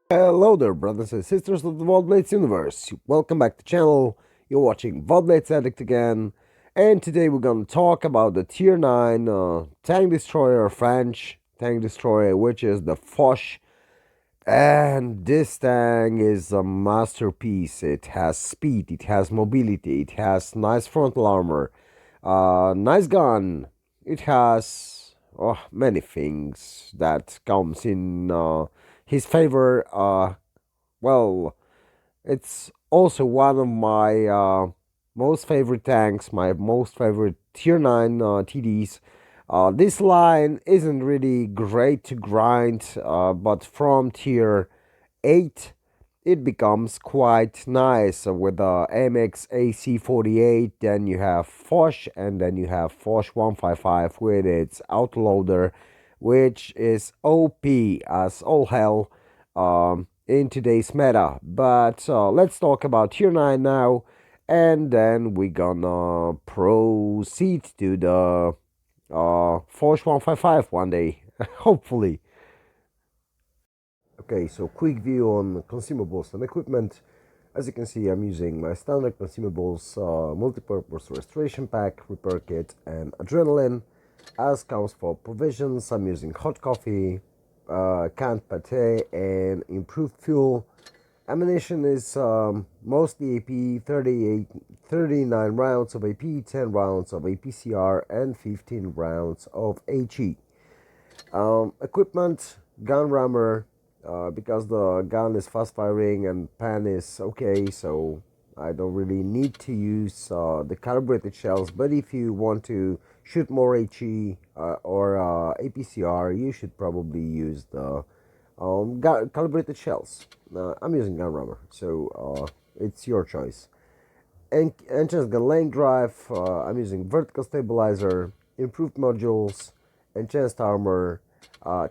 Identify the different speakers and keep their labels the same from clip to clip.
Speaker 1: Hello there, brothers and sisters of the WoT Blitz universe. Welcome back to the channel. You're watching WoT Blitz Addict again. And today we're going to talk about the Tier 9 tank destroyer, French tank destroyer, which is the Foch. And this tank is a masterpiece. It has speed, it has mobility, it has nice frontal armor, nice gun. It has many things that comes in his favor. Well, it's also one of my most favorite tanks, my most favorite Tier 9 TDs. This line isn't really great to grind, but from Tier 8 it becomes quite nice with the MX AC48. Then you have Foch, and then you have Foch 155 with its autoloader, which is OP as all hell in today's meta. But let's talk about Tier 9 now, and then we're gonna proceed to the Foch 155 one day, hopefully. Okay, so quick view on consumables and equipment. As you can see, I'm using my standard consumables, multi-purpose restoration pack, repair kit, and adrenaline. As comes for provisions, I'm using hot coffee, canned pate, and improved fuel. Ammunition is mostly AP, 39 rounds of AP, 10 rounds of APCR, and 15 rounds of HE. Equipment, gun rammer, because the gun is fast firing and pan is okay, so I don't really need to use the calibrated shells. But if you want to shoot more HE or APCR, you should probably use the calibrated shells. I'm using gun rammer, so it's your choice. Enchant gun lane drive, I'm using vertical stabilizer, improved modules, enhanced armor,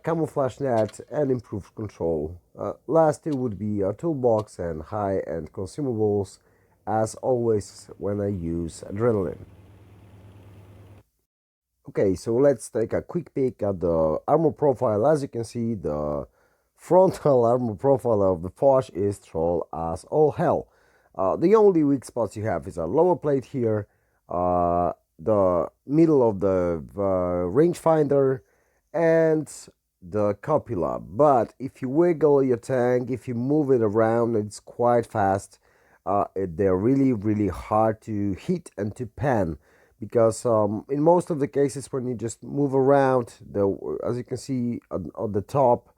Speaker 1: camouflage net, and improved control. Last two would be a toolbox and high-end consumables, as always when I use adrenaline. Okay, so let's take a quick peek at the armor profile. As you can see, the frontal armor profile of the Foch is troll as all hell. The only weak spots you have is a lower plate here, the middle of the rangefinder, and the copula. But if you wiggle your tank, if you move it around, it's quite fast. They're really hard to hit and to pan, because in most of the cases when you just move around, as you can see on the top,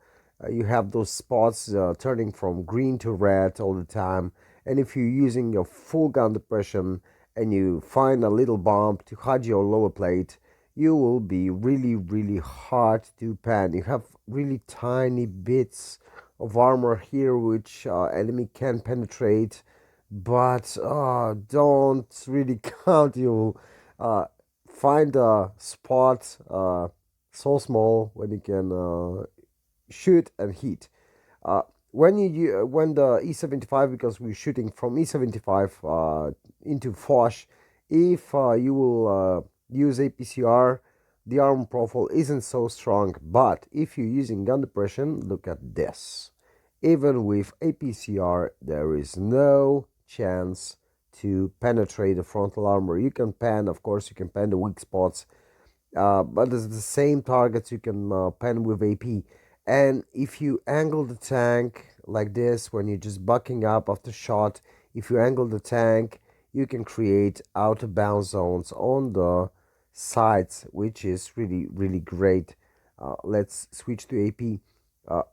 Speaker 1: you have those spots turning from green to red all the time. And if you're using your full gun depression and you find a little bump to hide your lower plate, you will be really hard to pan. You have really tiny bits of armor here which enemy can penetrate, but don't really count. You find a spot so small when you can shoot and hit. When the E75, because we're shooting from E75 into Foch, if you will use APCR, the armor profile isn't so strong. But if you're using gun depression, look at this. Even with APCR, there is no chance to penetrate the frontal armor. You can pan, of course, you can pan the weak spots, but it's the same targets you can pen with AP. And if you angle the tank like this, when you're just bucking up after shot, if you angle the tank, you can create out of bounds zones on the sides, which is really great. Let's switch to AP.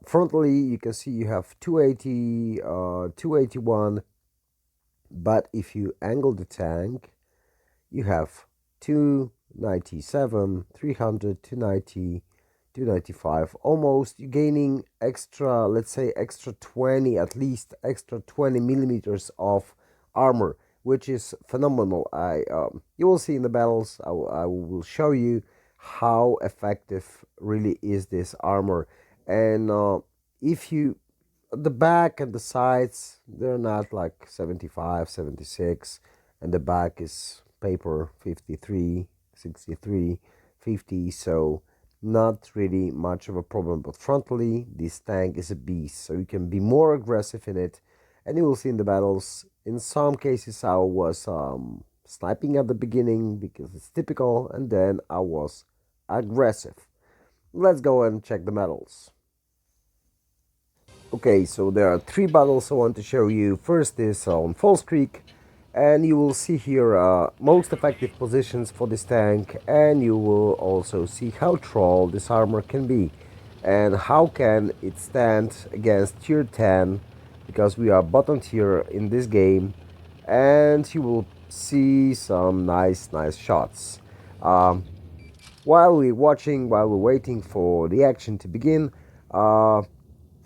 Speaker 1: Frontally, you can see you have 280, 281, but if you angle the tank, you have 297, 300, 290, 295. Almost you're gaining extra, let's say extra 20, at least extra 20 millimeters of armor, which is phenomenal. You will see in the battles. I will show you how effective really is this armor. And if you, the back and the sides, they're not like 75, 76, and the back is paper 53, 63, 50. So not really much of a problem. But frontally, this tank is a beast, so you can be more aggressive in it, and you will see in the battles. In some cases, I was sniping at the beginning because it's typical, and then I was aggressive. Let's go and check the medals. Okay, so there are three battles I want to show you. First is on False Creek, and you will see here most effective positions for this tank, and you will also see how troll this armor can be and how can it stand against tier 10, because we are bottom tier in this game, and you will see some nice shots. While we're waiting for the action to begin,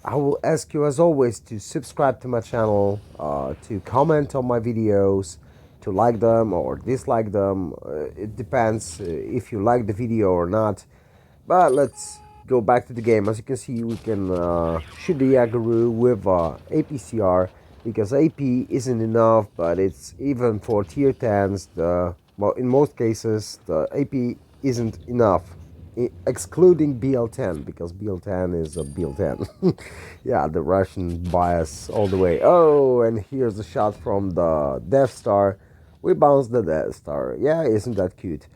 Speaker 1: I will ask you, as always, to subscribe to my channel, to comment on my videos, to like them or dislike them. It depends if you like the video or not. But let's go back to the game. As you can see, we can shoot the Yagaru with APCR, because AP isn't enough, but it's even for tier 10s. Well, in most cases, the AP isn't enough, excluding BL10, because BL10 is a BL10. Yeah, the Russian bias all the way. Oh, and here's a shot from the Death Star. We bounced the Death Star. Yeah, isn't that cute?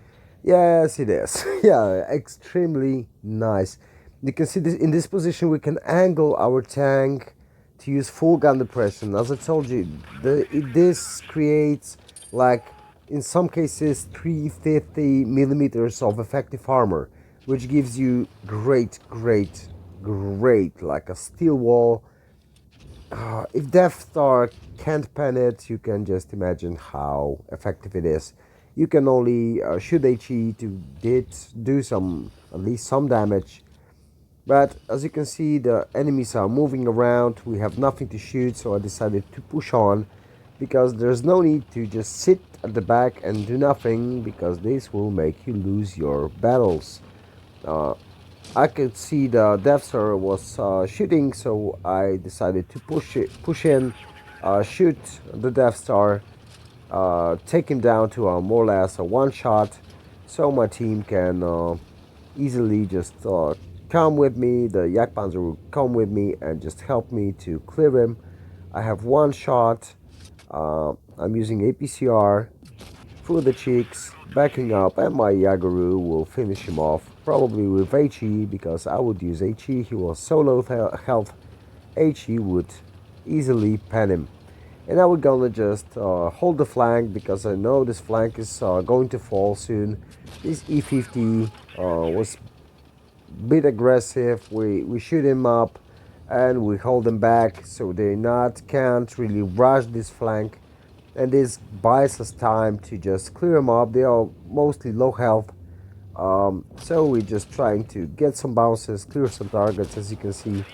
Speaker 1: Yes, it is. Yeah, extremely nice. You can see this in this position. We can angle our tank to use full gun depression. As I told you, this creates, like, in some cases 350 millimeters of effective armor, which gives you great, like a steel wall. If Death Star can't pen it, you can just imagine how effective it is. You can only shoot HE to do some, at least some damage. But as you can see, the enemies are moving around. We have nothing to shoot, so I decided to push on, because there's no need to just sit at the back and do nothing, because this will make you lose your battles. I could see the Death Star was shooting, so I decided to push in, shoot the Death Star, take him down to more or less a one shot, so my team can easily just come with me. The Yak Panzer will come with me and just help me to clear him. I have one shot. I'm using APCR through the cheeks, backing up, and my Yagaru will finish him off, probably with HE, because I would use HE. He was so low health, HE would easily pen him. And now we're gonna just hold the flank, because I know this flank is going to fall soon. This E50 was a bit aggressive. We shoot him up and we hold them back, so they can't really rush this flank, and this buys us time to just clear them up. They are mostly low health, so we're just trying to get some bounces, clear some targets. As you can see,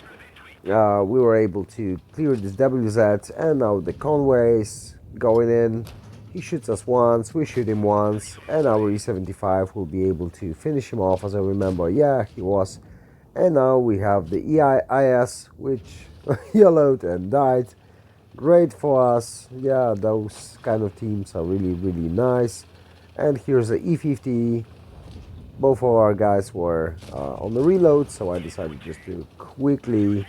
Speaker 1: we were able to clear this WZ, and now the Conway is going in. He shoots us once, we shoot him once, and our E75 will be able to finish him off. As I remember, yeah, he was. And now we have the EIS, which yellowed and died. Great for us. Yeah, those kind of teams are really nice. And here's the E50. Both of our guys were on the reload, so I decided just to quickly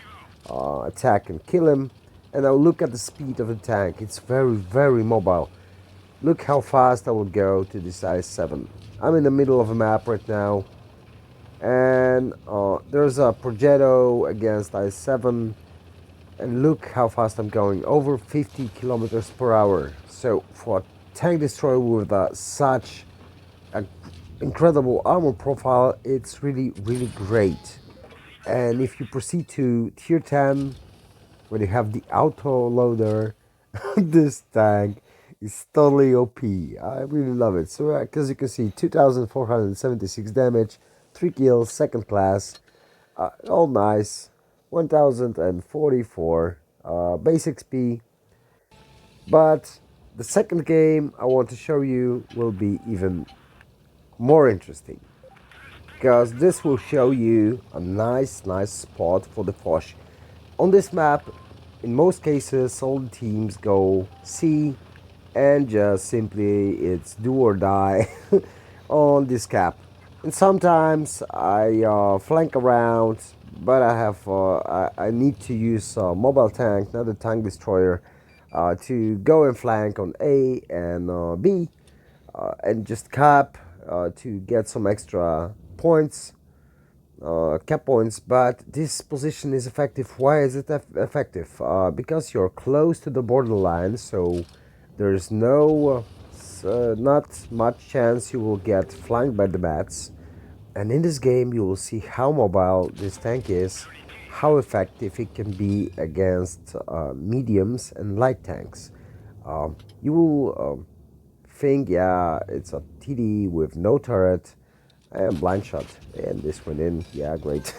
Speaker 1: attack and kill him. And now look at the speed of the tank. It's very mobile. Look how fast I would go to this I-7. I'm in the middle of a map right now, and there's a Progetto against I-7, and look how fast I'm going, over 50 kilometers per hour. So for a tank destroyer with such an incredible armor profile, it's really great. And if you proceed to tier 10, where you have the auto loader, this tank is totally OP. I really love it. So as you can see, 2,476 damage, 3 kills, second class, all nice. 1044 base XP. But the second game I want to show you will be even more interesting, because this will show you a nice spot for the Foch. On this map, in most cases, all the teams go C, and just simply it's do or die on this cap. And sometimes I flank around, but I need to use a mobile tank, not a tank destroyer, to go and flank on A and B, and just cap to get some extra points, cap points. But this position is effective. Why is it effective? Because you're close to the borderline, so there's not much chance you will get flanked by the bats. And in this game, you will see how mobile this tank is, how effective it can be against mediums and light tanks. You will think, yeah, it's a TD with no turret and blind shot, and this went in. Yeah, great.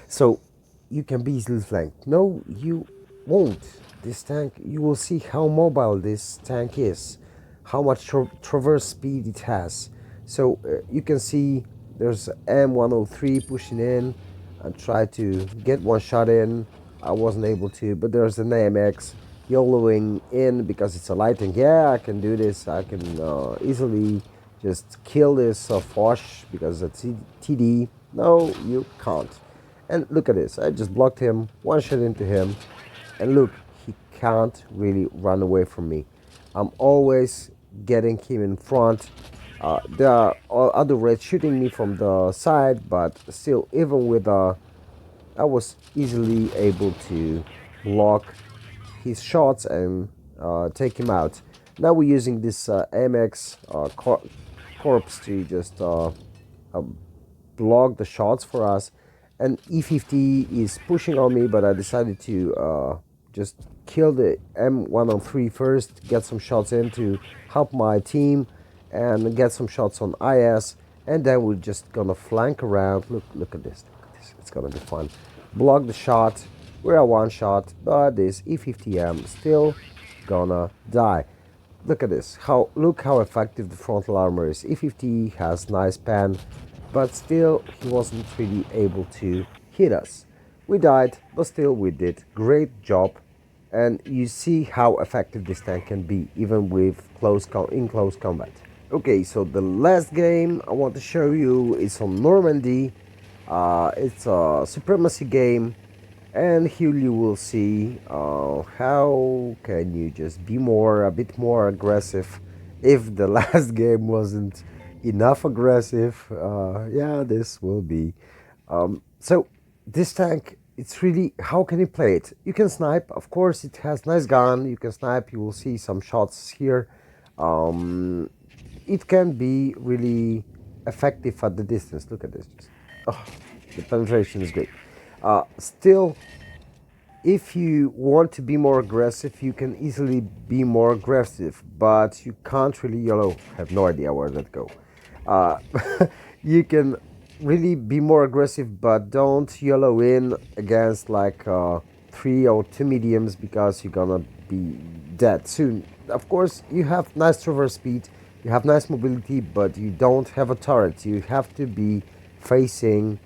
Speaker 1: So you can be easily flanked. No, you won't. This tank, you will see how mobile this tank is, how much traverse speed it has. So you can see there's M103 pushing in and try to get one shot in. I wasn't able to, but there's an AMX YOLOing in because it's a light tank. Yeah, I can do this. I can easily just kill this Foch because it's TD. No, you can't. And look at this. I just blocked him, one shot into him, and look, he can't really run away from me. I'm always getting him in front. There are other reds shooting me from the side, but still, even with I was easily able to block his shots and take him out. Now we're using this MX corpse to just block the shots for us. And E50 is pushing on me, but I decided to just kill the M103 first, get some shots in to help my team, and get some shots on IS, and then we're just gonna flank around. Look at this. Look at this. It's gonna be fun. Block the shot. We're a one shot, but this E50M still gonna die. Look at this. Look how effective the frontal armor is. E50 has nice pan, but still he wasn't really able to hit us. We died, but still we did great job. And you see how effective this tank can be, even with in close combat. Okay, so the last game I want to show you is on Normandy. It's a supremacy game, and here you will see how can you just be a bit more aggressive. If the last game wasn't enough aggressive, yeah, this will be. So this tank, it's really, how can you play it? You can snipe, of course. It has nice gun. You can snipe. You will see some shots here. It can be really effective at the distance. Look at this. Oh, the penetration is great. Still, if you want to be more aggressive, you can easily be more aggressive, but you can't really YOLO. I have no idea where that go. You can really be more aggressive, but don't YOLO in against like 3 or 2 mediums because you're gonna be dead soon. Of course, you have nice traverse speed, you have nice mobility, but you don't have a turret. You have to be facing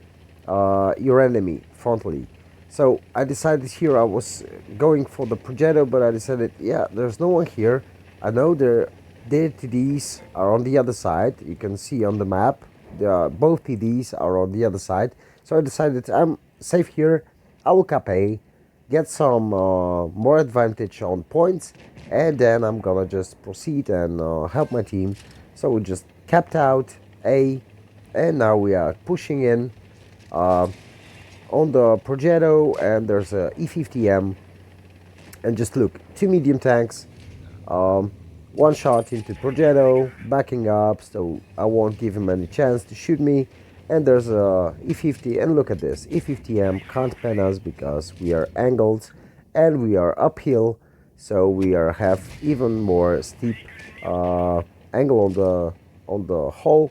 Speaker 1: your enemy frontally. So I decided here, I was going for the projectile, but I decided, yeah, there's no one here. I know their TDs are on the other side. You can see on the map, both TDs are on the other side. So I decided I'm safe here. I will cap A, get some more advantage on points, and then I'm gonna just proceed and help my team. So we just capped out A, and now we are pushing in on the Progetto, and there's a E50M, and just look, 2 medium tanks, one shot into Progetto, backing up, so I won't give him any chance to shoot me. And there's a E50, and look at this, E50M can't pen us because we are angled and we are uphill, so we have even more steep angle on the hull,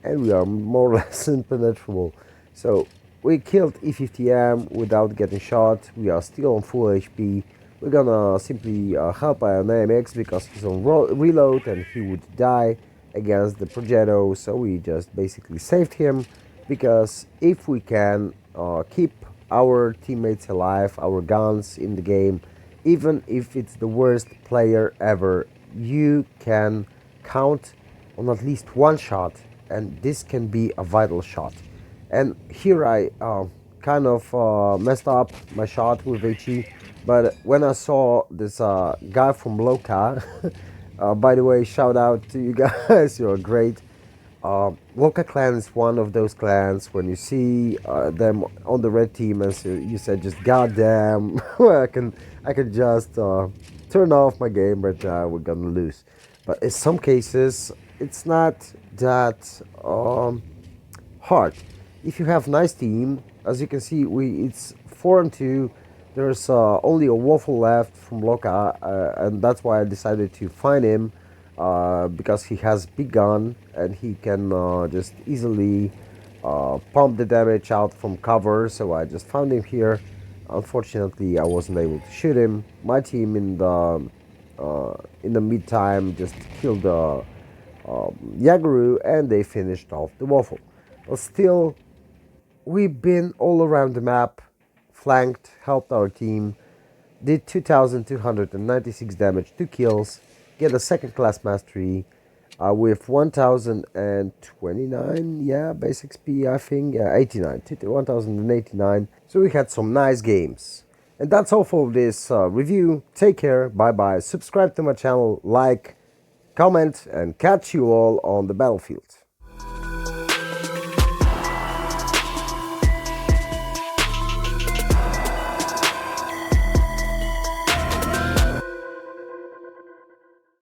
Speaker 1: and we are more or less impenetrable. So we killed E50M without getting shot. We are still on full HP. We're gonna simply help an AMX because he's on reload and he would die against the Progetto. So we just basically saved him, because if we can keep our teammates alive, our guns in the game, even if it's the worst player ever, you can count on at least one shot and this can be a vital shot. And here I kind of messed up my shot with HE, but when I saw this guy from Loka, by the way, shout out to you guys, you're great. Loka clan is one of those clans when you see them on the red team, and so you said, just goddamn, I can just turn off my game, but we're gonna lose. But in some cases, it's not that hard. If you have nice team, as you can see, it's 4-2. There's only a waffle left from Loka, and that's why I decided to find him, because he has big gun and he can just easily pump the damage out from cover. So I just found him here. Unfortunately, I wasn't able to shoot him. My team in the meantime just killed the Yaguru, and they finished off the waffle. But still, we've been all around the map, flanked, helped our team, did 2,296 damage, 2 kills, get a second class mastery with 1,029, yeah, base XP, I think, yeah, 89, 1,089. So we had some nice games. And that's all for this review. Take care, bye bye, subscribe to my channel, like, comment, and catch you all on the battlefield.